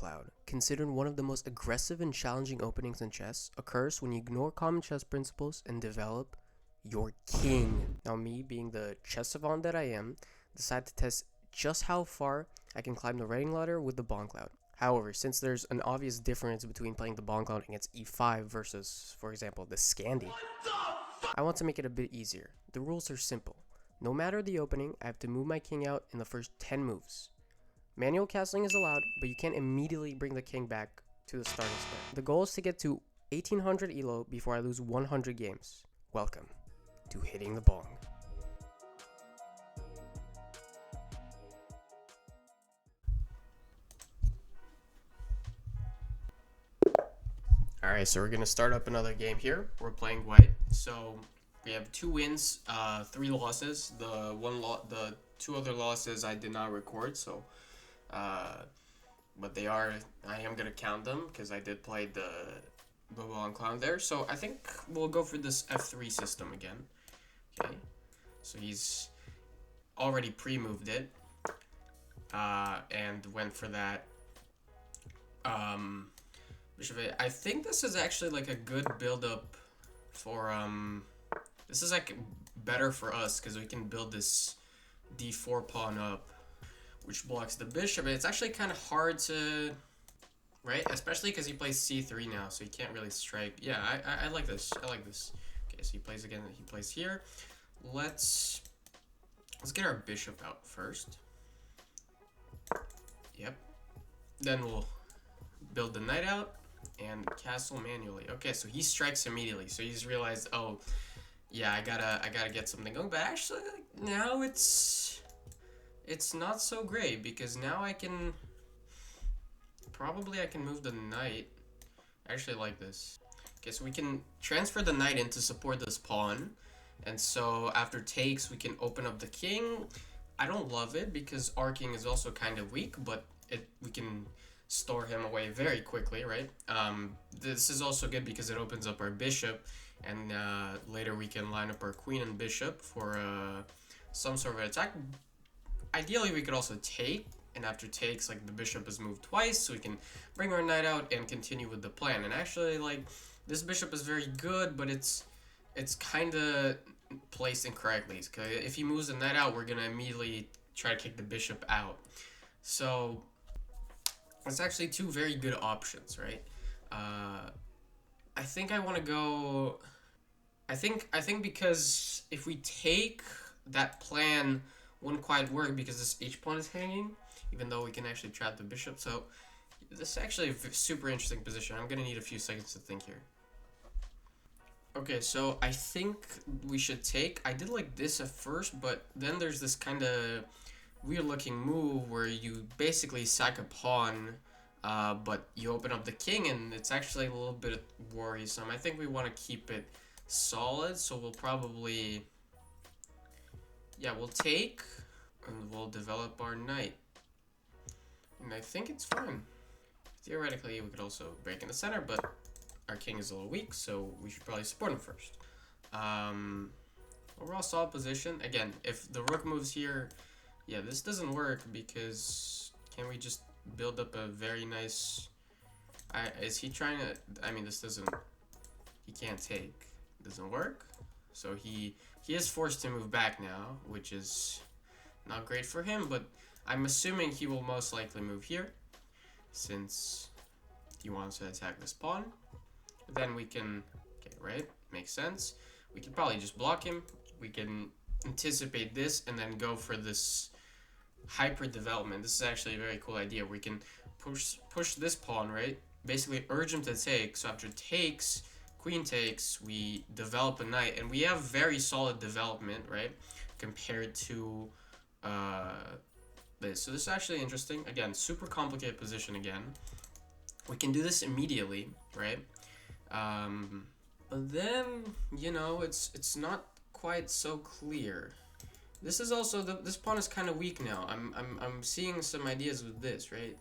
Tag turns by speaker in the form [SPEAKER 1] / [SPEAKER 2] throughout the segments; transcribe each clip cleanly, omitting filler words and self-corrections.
[SPEAKER 1] Bongcloud, considered one of the most aggressive and challenging openings in chess, occurs when you ignore common chess principles and develop your king. Now me, being the chess savant that I am, decide to test just how far I can climb the ranking ladder with the Bongcloud. However, since there's an obvious difference between playing the Bongcloud against e5 versus, for example, the Scandi, I want to make it a bit easier. The rules are simple. No matter the opening, I have to move my king out in the first 10 moves. Manual castling is allowed, but you can't immediately bring the king back to the starting square. The goal is to get to 1800 elo before I lose 100 games. Welcome to Hitting the Bong. Alright, so we're going to start up another game here. We're playing white. So we have 2 wins, 3 losses. The 2 other losses I did not record, so but I am gonna count them because I did play the Bongcloud there. So I think we'll go for this F3 system again. Okay, so he's already pre-moved it and went for that bishop A. I think this is actually like a good build-up for this is like better for us because we can build this d4 pawn up, which blocks the bishop. It's actually kind of hard to, right? Especially because he plays c3 now, so he can't really strike. Yeah, I like this. I like this. Okay, so he plays again. He plays here. Let's get our bishop out first. Yep. Then we'll build the knight out and castle manually. Okay, so he strikes immediately. So he's realized, oh, yeah, I gotta get something going. But actually, like, now it's not so great because now I can move the knight. I actually like this. Okay, so we can transfer the knight in to support this pawn, and so after takes we can open up the king. I don't love it because our king is also kind of weak, but we can store him away very quickly, right? This is also good because it opens up our bishop, and later we can line up our queen and bishop for some sort of attack. Ideally, we could also take, and after takes, like, the bishop is moved twice, so we can bring our knight out and continue with the plan. And actually, like, this bishop is very good, but it's kind of placed incorrectly. Because if he moves the knight out, we're going to immediately try to kick the bishop out. So it's actually 2 very good options, right? I think I want to go... I think because if we take, that plan wouldn't quite work because this h-pawn is hanging, even though we can actually trap the bishop. So this is actually a super interesting position. I'm going to need a few seconds to think here. Okay, so I think we should take. I did like this at first, but then there's this kind of weird looking move where you basically sack a pawn, but you open up the king, and it's actually a little bit worrisome. I think we want to keep it solid, so we'll probably... Yeah, we'll take, and we'll develop our knight. And I think it's fine. Theoretically, we could also break in the center, but our king is a little weak, so we should probably support him first. Overall solid position. Again, if the rook moves here, yeah, this doesn't work because can we just build up a very nice... is he trying to... I mean, this doesn't... He can't take. Doesn't work. So he is forced to move back now, which is not great for him, but I'm assuming he will most likely move here since he wants to attack this pawn. Then we can, okay, right? Makes sense. We can probably just block him. We can anticipate this and then go for this hyper development. This is actually a very cool idea. We can push this pawn, right? Basically urge him to take. So after takes, queen takes, we develop a knight, and we have very solid development, right, compared to this. So this is actually interesting. Again, super complicated position again. We can do this immediately, right? But then, you know, it's not quite so clear. This is also this pawn is kind of weak now. I'm seeing some ideas with this, right?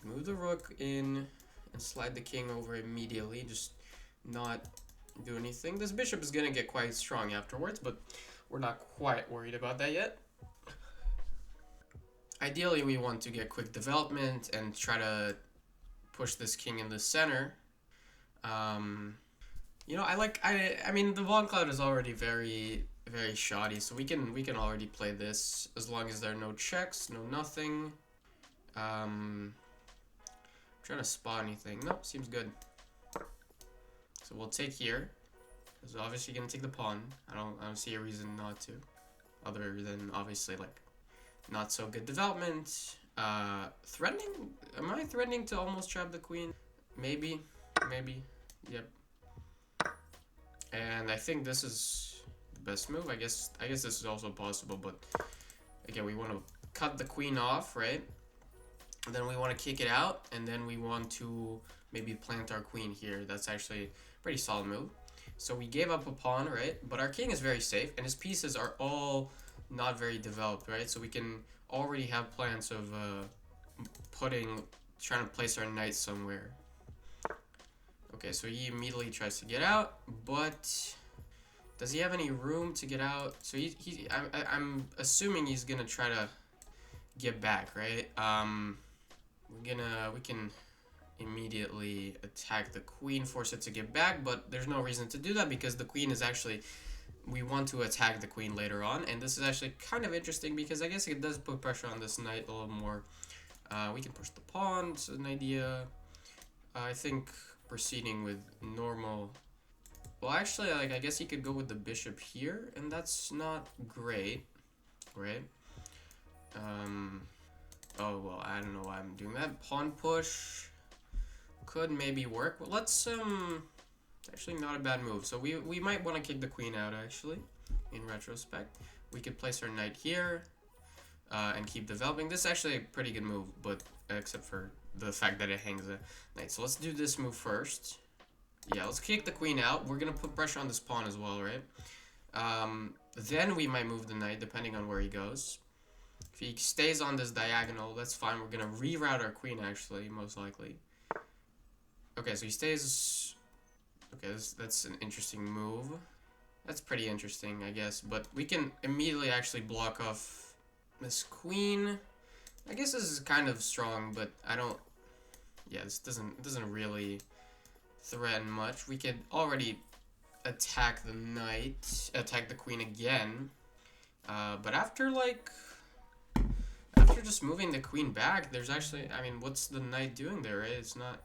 [SPEAKER 1] Move the rook in and slide the king over immediately. Just not do anything. This bishop is gonna get quite strong afterwards, but we're not quite worried about that yet. Ideally, we want to get quick development and try to push this king in the center. You know, I mean the Bongcloud is already very shoddy, so we can already play this as long as there are no checks, no nothing. Trying to spot anything. Nope, seems good. So we'll take here. Because we're obviously gonna take the pawn. I don't see a reason not to. Other than obviously like not so good development. Threatening? Am I threatening to almost trap the queen? Maybe. Yep. And I think this is the best move. I guess this is also possible, but again, we want to cut the queen off, right? And then we want to kick it out, and then we want to maybe plant our queen here. That's actually a pretty solid move. So we gave up a pawn, right? But our king is very safe, and his pieces are all not very developed, right? So we can already have plans of trying to place our knight somewhere. Okay, so he immediately tries to get out, but does he have any room to get out? So I'm assuming he's gonna try to get back, right? We can immediately attack the queen, force it to get back, but there's no reason to do that because the queen is actually, we want to attack the queen later on, and this is actually kind of interesting because I guess it does put pressure on this knight a little more. We can push the pawn, it's an idea. I think proceeding with normal, well actually, like, I guess he could go with the bishop here, and that's not great, right? Oh well, I don't know why I'm doing that. Pawn push could maybe work. Well, let's it's actually not a bad move. So we might want to kick the queen out actually. In retrospect, we could place our knight here and keep developing. This is actually a pretty good move, but except for the fact that it hangs a knight. So let's do this move first. Yeah, let's kick the queen out. We're gonna put pressure on this pawn as well, right? Then we might move the knight depending on where he goes. If he stays on this diagonal, that's fine. We're gonna reroute our queen actually, most likely. Okay, so he stays. Okay, that's an interesting move. That's pretty interesting, I guess. But we can immediately actually block off this queen. I guess this is kind of strong, but I don't. Yeah, this doesn't really threaten much. We could already attack the knight, attack the queen again. But after just moving the queen back, there's actually, I mean, what's the knight doing there, right? It's not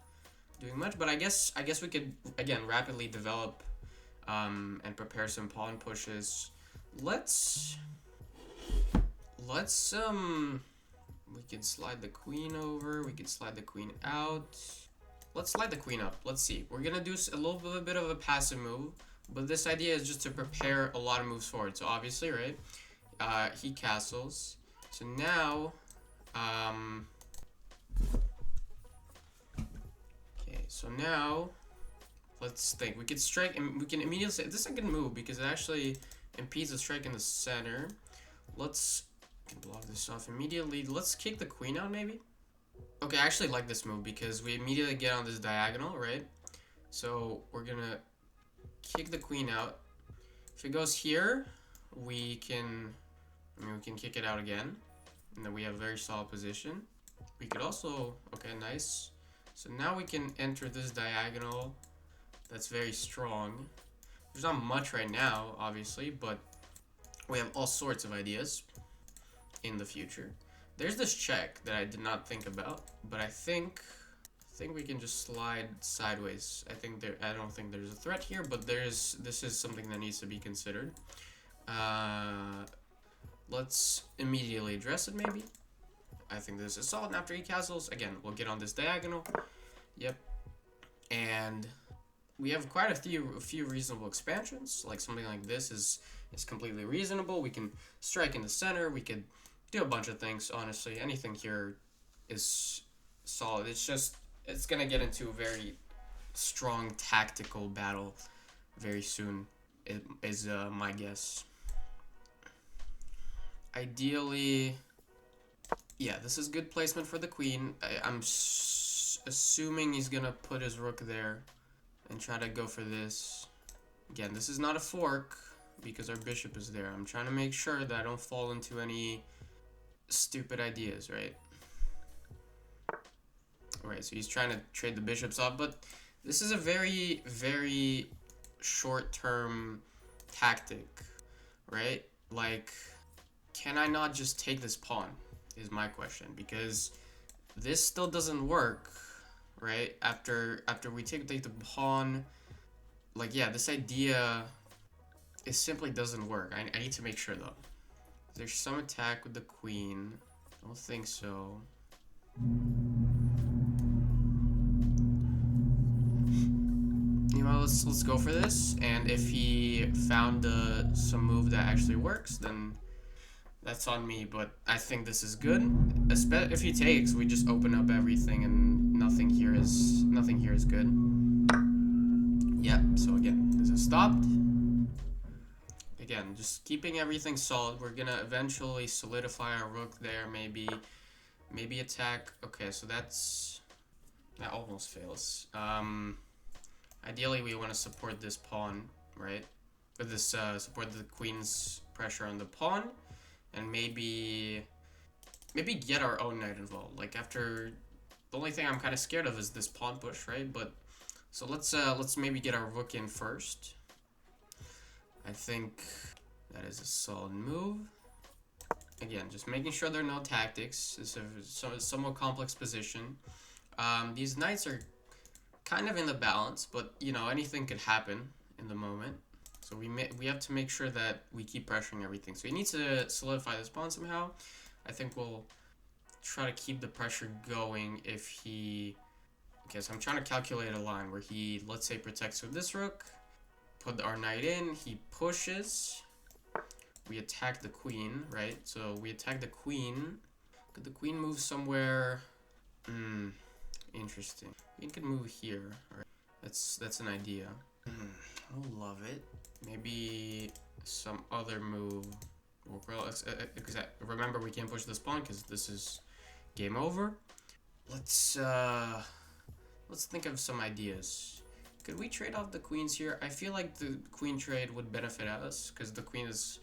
[SPEAKER 1] doing much, but I guess we could again rapidly develop and prepare some pawn pushes. Let's we can slide the queen over, we can slide the queen out. Let's slide the queen up. Let's see. We're gonna do a little bit of a passive move, but this idea is just to prepare a lot of moves forward. So obviously, right, he castles. So now okay, so now let's think. We could strike, and we can immediately say this is a good move because it actually impedes the strike in the center. Let's block this off immediately. Let's kick the queen out maybe. Okay, I actually like this move because we immediately get on this diagonal, right? So we're gonna kick the queen out. If it goes here, we can kick it out again, and then we have a very solid position. We could also, okay, nice. So now we can enter this diagonal. That's very strong. There's not much right now, obviously, but we have all sorts of ideas in the future. There's this check that I did not think about, but I think we can just slide sideways. I don't think there's a threat here, but this is something that needs to be considered. Let's immediately address it maybe. I think this is solid. After he castles, again, we'll get on this diagonal. Yep. And we have quite a few reasonable expansions. Like something like this is completely reasonable. We can strike in the center. We could do a bunch of things. Honestly, anything here is solid. It's gonna get into a very strong tactical battle very soon. Is my guess. Ideally, yeah, this is good placement for the queen. I'm assuming he's gonna put his rook there and try to go for this. Again, this is not a fork because our bishop is there. I'm trying to make sure that I don't fall into any stupid ideas, right? Right, so he's trying to trade the bishops off, but this is a very, very short-term tactic, right? Like, can I not just take this pawn, is my question, because this still doesn't work, right? After we take the pawn, like, yeah, this idea, it simply doesn't work. I need to make sure, though. There's some attack with the queen. I don't think so. You know, let's go for this. And if he found some move that actually works, then that's on me. But I think this is good. If he takes, we just open up everything, and nothing here is good. Yeah. So again, this is stopped. Again, just keeping everything solid. We're gonna eventually solidify our rook there. Maybe attack. Okay, so that almost fails. Ideally, we want to support this pawn, right? With this support the queen's pressure on the pawn, and maybe get our own knight involved. Like after, the only thing I'm kind of scared of is this pawn push, right? But so let's maybe get our rook in first. I think that is a solid move. Again, just making sure there are no tactics. It's a somewhat complex position. These knights are kind of in the balance, but you know, anything could happen in the moment. So we have to make sure that we keep pressuring everything. So he needs to solidify this pawn somehow. I think we'll try to keep the pressure going if he... Okay, so I'm trying to calculate a line where he, let's say, protects with this rook. Put our knight in, he pushes. We attack the queen, right? So we attack the queen. Could the queen move somewhere? Interesting. Queen could move here. All right. That's an idea. I don't love it. Maybe some other move. Well, remember, we can't push this pawn because this is game over. Let's think of some ideas. Could we trade off the queens here? I feel like the queen trade would benefit us because the queen is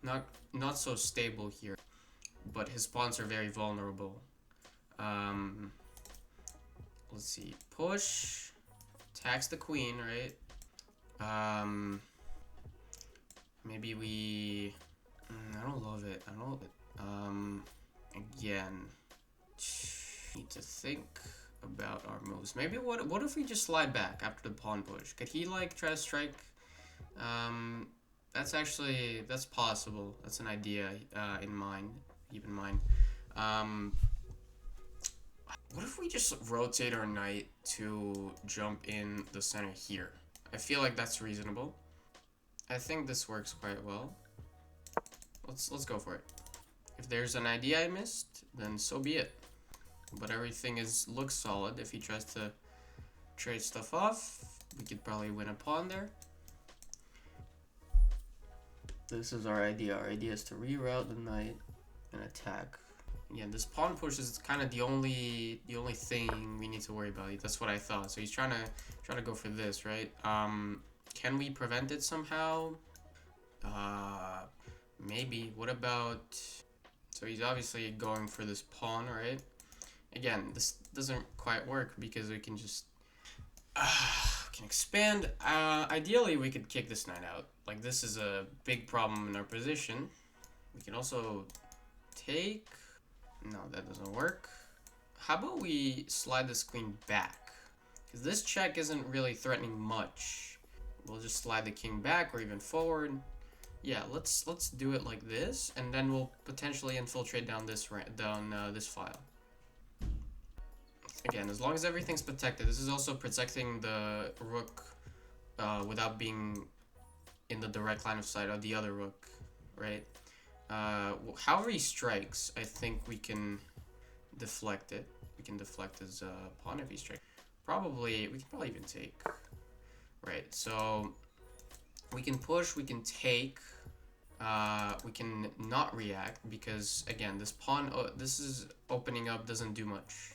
[SPEAKER 1] not so stable here, but his pawns are very vulnerable. Let's see. Push, tax the queen, right? Maybe we... I don't love it. Again, need to think about our moves. Maybe what if we just slide back after the pawn push? Could he like try to strike? That's possible. That's an idea in mind. Keep in mind. What if we just rotate our knight to jump in the center here? I feel like that's reasonable. I think this works quite well. Let's go for it. If there's an idea I missed, then so be it. But everything looks solid. If he tries to trade stuff off, we could probably win a pawn there. This is our idea. Our idea is to reroute the knight and attack. Yeah, this pawn push is kind of the only thing we need to worry about. That's what I thought. So he's trying to go for this, right? Can we prevent it somehow? Maybe. What about... So he's obviously going for this pawn, right? Again, this doesn't quite work because we can just... can expand. Ideally, we could kick this knight out. Like, this is a big problem in our position. We can also take... No, that doesn't work. How about we slide this queen back? Because this check isn't really threatening much. We'll just slide the king back or even forward. Yeah, let's do it like this, and then we'll potentially infiltrate down this file. Again, as long as everything's protected. This is also protecting the rook without being in the direct line of sight of the other rook, right? However he strikes, I think we can deflect it. We can deflect his pawn if he strikes. We can probably even take. Right, so we can push, we can take, we can not react because, again, this pawn, this is opening up, doesn't do much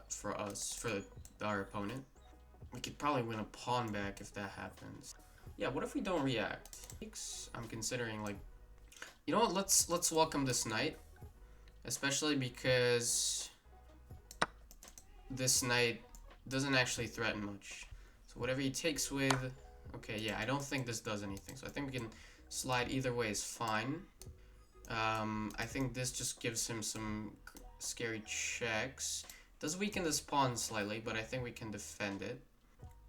[SPEAKER 1] for us, for our opponent. We could probably win a pawn back if that happens. Yeah, what if we don't react? I'm considering, like, you know what, let's welcome this knight, especially because this knight doesn't actually threaten much. So whatever he takes with, okay, yeah, I don't think this does anything. So I think we can slide either way is fine. I think this just gives him some scary checks. Does weaken this pawn slightly, but I think we can defend it.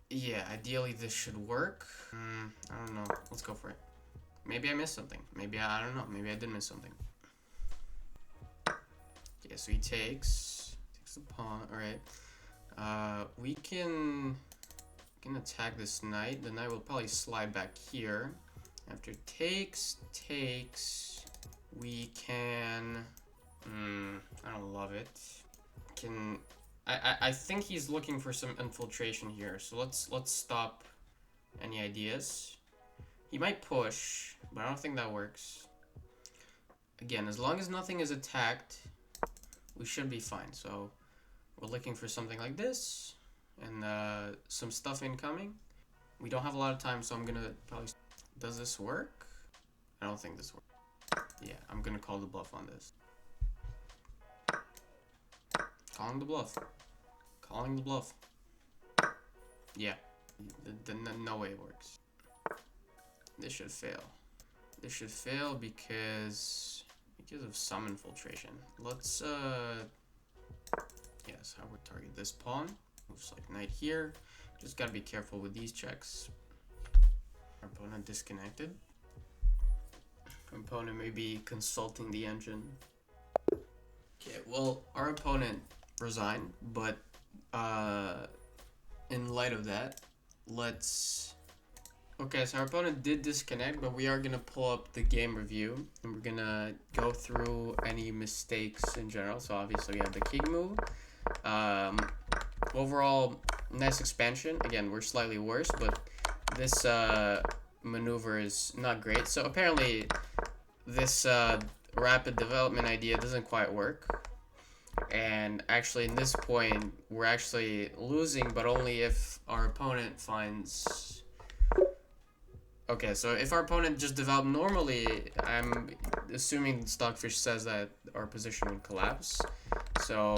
[SPEAKER 1] Yeah, ideally this should work. I don't know. Let's go for it. Maybe I missed something. Maybe I don't know. Maybe I did miss something. Yeah, so he takes the pawn. All right. We can attack this knight. The knight will probably slide back here. After takes, we can. I don't love it. I think he's looking for some infiltration here. So let's stop any ideas. He might push, but I don't think that works. Again, as long as nothing is attacked, we should be fine. So we're looking for something like this, and some stuff incoming. We don't have a lot of time, so I'm gonna probably. Does this work? I don't think this works. Yeah, I'm gonna call the bluff on this. Calling the bluff. Calling the bluff. Yeah, no way it works. This should fail. This should fail because of some infiltration. Let's yes, I would target this pawn. Moves like knight here. Just gotta be careful with these checks. Our opponent disconnected. Our opponent may be consulting the engine. Okay, well, our opponent resigned, but in light of that, let's. Okay, so our opponent did disconnect, but we are gonna pull up the game review and we're gonna go through any mistakes in general. So obviously we have the king move. Overall, nice expansion. Again, we're slightly worse, but this maneuver is not great. So apparently this rapid development idea doesn't quite work. And actually in this point, we're actually losing, but only if our opponent finds... Okay, so if our opponent just developed normally, I'm assuming Stockfish says that our position would collapse. So,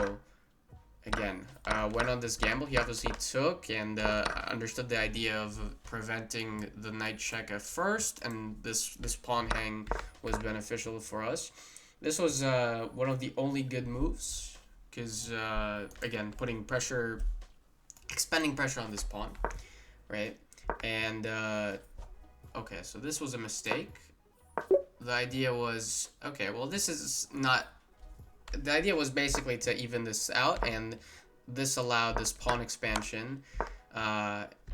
[SPEAKER 1] again, went on this gamble. He obviously took and understood the idea of preventing the knight check at first, and this pawn hang was beneficial for us. This was one of the only good moves, because, again, putting pressure, expending pressure on this pawn, right? And... okay, so this was a mistake. The idea was, okay, well, this is not... The idea was basically to even this out, and this allowed this pawn expansion,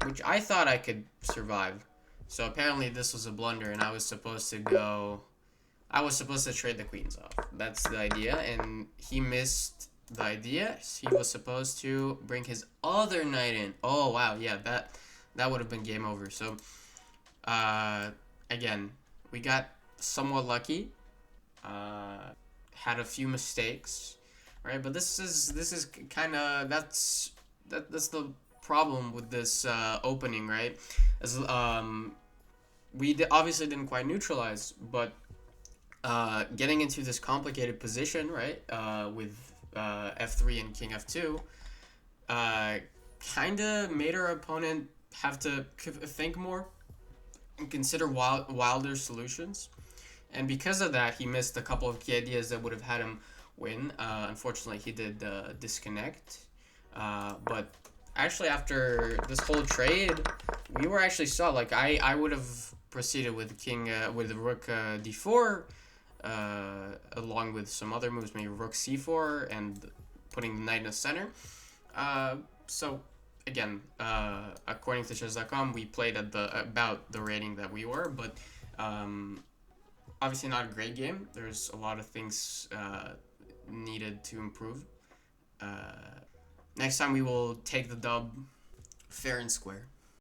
[SPEAKER 1] which I thought I could survive. So apparently this was a blunder, and I was supposed to go... I was supposed to trade the queens off. That's the idea, and he missed the idea. He was supposed to bring his other knight in. Oh, wow, yeah, that would have been game over. So... again, we got somewhat lucky, had a few mistakes, right? But this is kind of, that's the problem with this, opening, right? As, we obviously didn't quite neutralize, but, getting into this complicated position, right? With, f3 and king f2, kind of made our opponent have to think more and consider wilder solutions, and because of that, he missed a couple of key ideas that would have had him win. Unfortunately, he did disconnect, but actually after this whole trade, we were actually solid. Like I would have proceeded with king with rook d4, along with some other moves, maybe rook c4 and putting the knight in the center. So again, according to chess.com, we played at about the rating that we were, but obviously not a great game. There's a lot of things needed to improve. Next time we will take the dub fair and square.